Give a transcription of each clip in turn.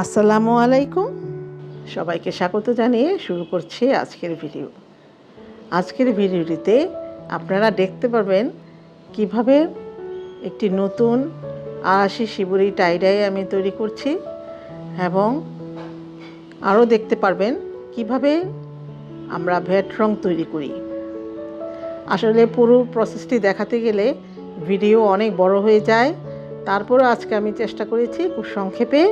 আসসালামু আলাইকুম, সবাইকে স্বাগত জানিয়ে শুরু করছি আজকের ভিডিও। আজকের ভিডিওটিতে আপনারা দেখতে পারবেন কিভাবে একটি নতুন আরাশি শিবরি টাইডাই আমি তৈরি করছি, এবং আরও দেখতে পারবেন কিভাবে আমরা ভেট রং তৈরি করি। আসলে পুরো প্রসেসটি দেখাতে গেলে ভিডিও অনেক বড় হয়ে যায়, তারপরে আজকে আমি চেষ্টা করেছি খুব সংক্ষেপে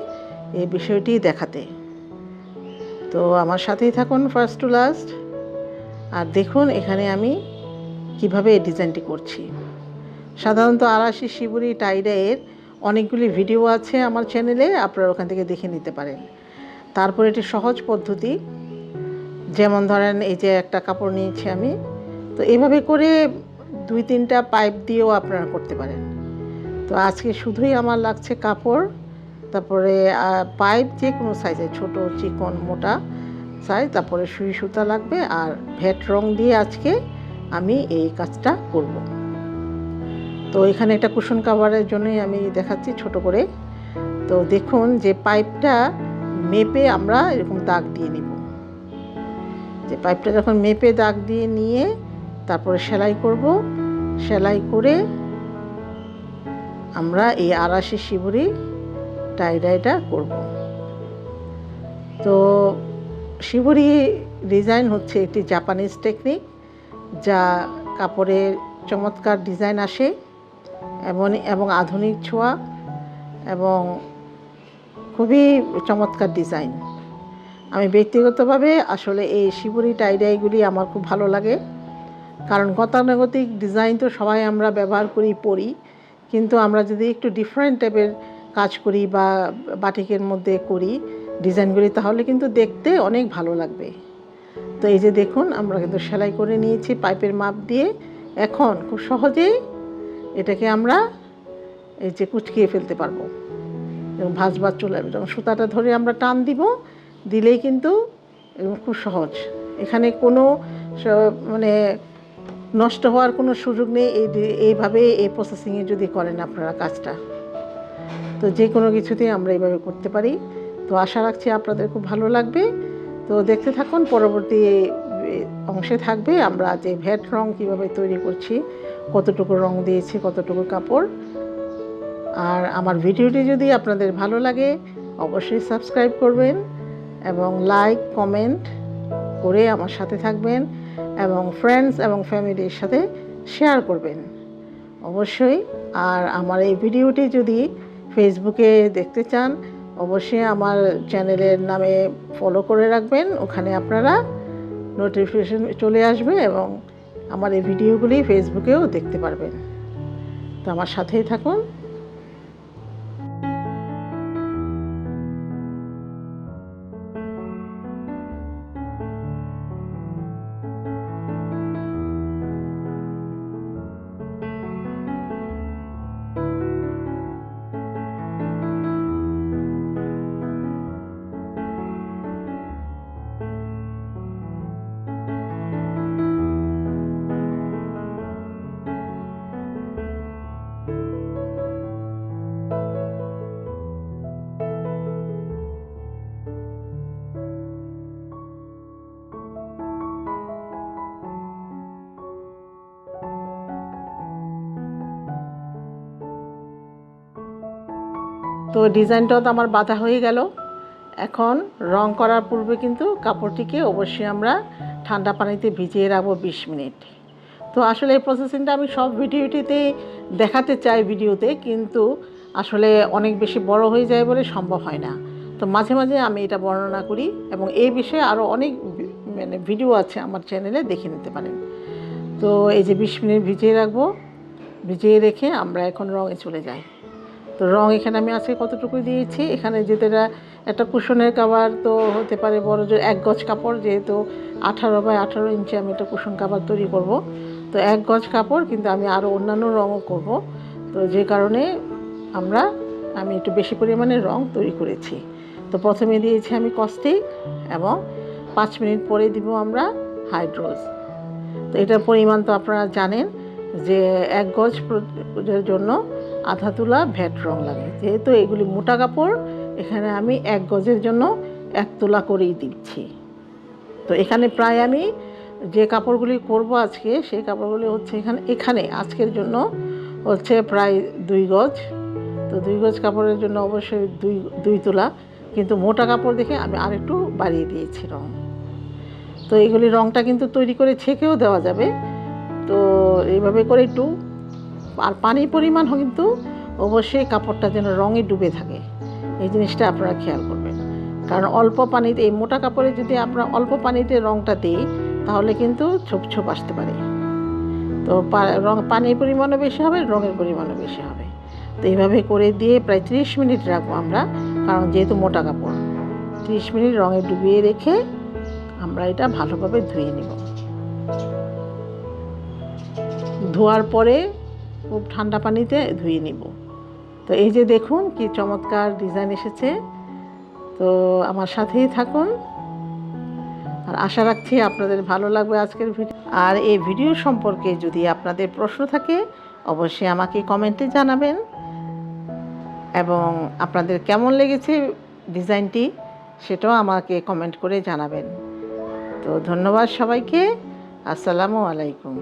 এই বিষয়টি দেখাতে। তো আমার সাথেই থাকুন ফার্স্ট টু লাস্ট, আর দেখুন এখানে আমি কিভাবে এই ডিজাইনটি করছি। সাধারণত আরাশি শিবরি টাইডাইয়ের অনেকগুলি ভিডিও আছে আমার চ্যানেলে, আপনারা ওখান থেকে দেখে নিতে পারেন। তারপর এটি সহজ পদ্ধতি, যেমন ধরেন এই যে একটা কাপড় নিয়েছি আমি, তো এভাবে করে 2-3টা পাইপ দিয়েও আপনারা করতে পারেন। তো আজকে শুধুই আমার লাগছে কাপড়, তারপরে পাইপ যে কোনো সাইজের, ছোট চিকন মোটা সাইজ, তারপরে সুই সুতা লাগবে, আর ভেট রং দিয়ে আজকে আমি এই কাজটা করব। তো এখানে একটা কুশন কাভারের জন্যই আমি দেখাচ্ছি ছোট করে। তো দেখুন যে পাইপটা মেপে আমরা এরকম দাগ দিয়ে নিব। যে পাইপটা যখন মেপে দাগ দিয়ে নিয়ে তারপরে সেলাই করব, সেলাই করে আমরা এই আরাশি শিবরি টাইডাইটা করব। তো শিবরি ডিজাইন হচ্ছে একটি জাপানিজ টেকনিক, যা কাপড়ের চমৎকার ডিজাইন আসে এবং আধুনিক ছোঁয়া এবং খুবই চমৎকার ডিজাইন। আমি ব্যক্তিগতভাবে আসলে এই শিবরি টাইডাইগুলি আমার খুব ভালো লাগে, কারণ গতানুগতিক ডিজাইন তো সবাই আমরা ব্যবহার করি, পরি, কিন্তু আমরা যদি একটু ডিফারেন্ট টাইপের কাজ করি বা বাটিকের মধ্যে করি ডিজাইনগুলি, তাহলে কিন্তু দেখতে অনেক ভালো লাগবে। তো এই যে দেখুন আমরা কিন্তু সেলাই করে নিয়েছি পাইপের মাপ দিয়ে। এখন খুব সহজেই এটাকে আমরা এই যে কুচকিয়ে ফেলতে পারবো এবং ভাঁজ চলে যাবে। যখন সুতাটা ধরে আমরা টান দিব, দিলেই কিন্তু খুব সহজ। এখানে কোনো মানে নষ্ট হওয়ার কোনো সুযোগ নেই এইভাবে এই প্রসেসিংয়ে যদি করেন আপনারা কাজটা। তো যে কোনো কিছুতেই আমরা এইভাবে করতে পারি। তো আশা রাখছি আপনাদের খুব ভালো লাগবে। তো দেখতে থাকুন, পরবর্তী অংশে থাকবে আমরা যে ভেট রং কীভাবে তৈরি করছি, কতটুকু রং দিয়েছি, কতটুকু কাপড়। আর আমার ভিডিওটি যদি আপনাদের ভালো লাগে অবশ্যই সাবস্ক্রাইব করবেন এবং লাইক কমেন্ট করে আমার সাথে থাকবেন, এবং ফ্রেন্ডস এবং ফ্যামিলির সাথে শেয়ার করবেন অবশ্যই। আর আমার এই ভিডিওটি যদি ফেসবুকে দেখতে চান অবশ্যই আমার চ্যানেলের নামে ফলো করে রাখবেন, ওখানে আপনারা নোটিফিকেশন চলে আসবে এবং আমার এই ভিডিওগুলি ফেসবুকেও দেখতে পারবেন। তো আমার সাথেই থাকুন। তো ডিজাইনটাও তো আমার বাঁধা হয়ে গেল। এখন রং করার পূর্বে কিন্তু কাপড়টিকে অবশ্যই আমরা ঠান্ডা পানিতে ভিজিয়ে রাখবো 20 মিনিট। তো আসলে এই প্রসেসিংটা আমি সব ভিডিওটিতে দেখাতে চাই ভিডিওতে, কিন্তু আসলে অনেক বেশি বড় হয়ে যায় বলে সম্ভব হয় না। তো মাঝে মাঝে আমি এটা বর্ণনা করি, এবং এই বিষয়ে আরও অনেক ভিডিও আছে আমার চ্যানেলে, দেখে নিতে পারেন। তো এই যে 20 মিনিট ভিজিয়ে রাখবো, ভিজিয়ে রেখে আমরা এখন রঙে চলে যাই। তো রং এখানে আমি আজকে কতটুকু দিয়েছি, এখানে যেটা একটা কুশনের কাভার তো হতে পারে বড়, যে 1 গজ কাপড়, যেহেতু 18 বাই 18 ইঞ্চি আমি একটা কুশন কাভার তৈরি করব, তো 1 গজ কাপড়, কিন্তু আমি আরও অন্যান্য রঙও করব। তো যে কারণে আমি একটু বেশি পরিমাণে রং তৈরি করেছি। তো প্রথমে দিয়েছি আমি কস্টিক, এবং 5 মিনিট পরে দিব আমরা হাইড্রোজ। তো এটার পরিমাণ তো আপনারা জানেন যে 1 গজের জন্য আধা তুলা ভেট রং লাগে। যেহেতু এগুলি মোটা কাপড় এখানে আমি 1 গজের জন্য 1 তোলা করেই দিচ্ছি। তো এখানে প্রায় আমি যে কাপড়গুলি করব আজকে, সেই কাপড়গুলি হচ্ছে এখানে আজকের জন্য হচ্ছে প্রায় 2 গজ। তো 2 গজ কাপড়ের জন্য অবশ্যই 2 তোলা, কিন্তু মোটা কাপড় দেখে আমি আরেকটু বাড়িয়ে দিয়েছি রং। তো এগুলি রংটা কিন্তু তৈরি করে ছেঁকেও দেওয়া যাবে। তো এইভাবে করে একটু, আর পানির পরিমাণ কিন্তু অবশ্যই কাপড়টা যেন রঙে ডুবে থাকে, এই জিনিসটা আপনারা খেয়াল করবেন। কারণ অল্প পানিতে, এই মোটা কাপড়ে যদি আমরা অল্প পানিতে রংটা দিই তাহলে কিন্তু ছোপ ছোপ আসতে পারে। তো পানির পরিমাণও বেশি হবে, রঙের পরিমাণও বেশি হবে। তো এইভাবে করে দিয়ে প্রায় 30 মিনিট রাখবো আমরা, কারণ যেহেতু মোটা কাপড়। 30 মিনিট রঙে ডুবিয়ে রেখে আমরা এটা ভালোভাবে ধুয়ে নেব। ধোয়ার পরে খুব ঠান্ডা পানিতে ধুয়ে নিব। তো এই যে দেখুন কি চমৎকার ডিজাইন এসেছে। তো আমার সাথেই থাকুন, আর আশা রাখছি আপনাদের ভালো লাগবে আজকের ভিডিও। আর এই ভিডিও সম্পর্কে যদি আপনাদের প্রশ্ন থাকে অবশ্যই আমাকে কমেন্টে জানাবেন, এবং আপনাদের কেমন লেগেছে ডিজাইনটি সেটাও আমাকে কমেন্ট করে জানাবেন। তো ধন্যবাদ সবাইকে। আসসালামু আলাইকুম।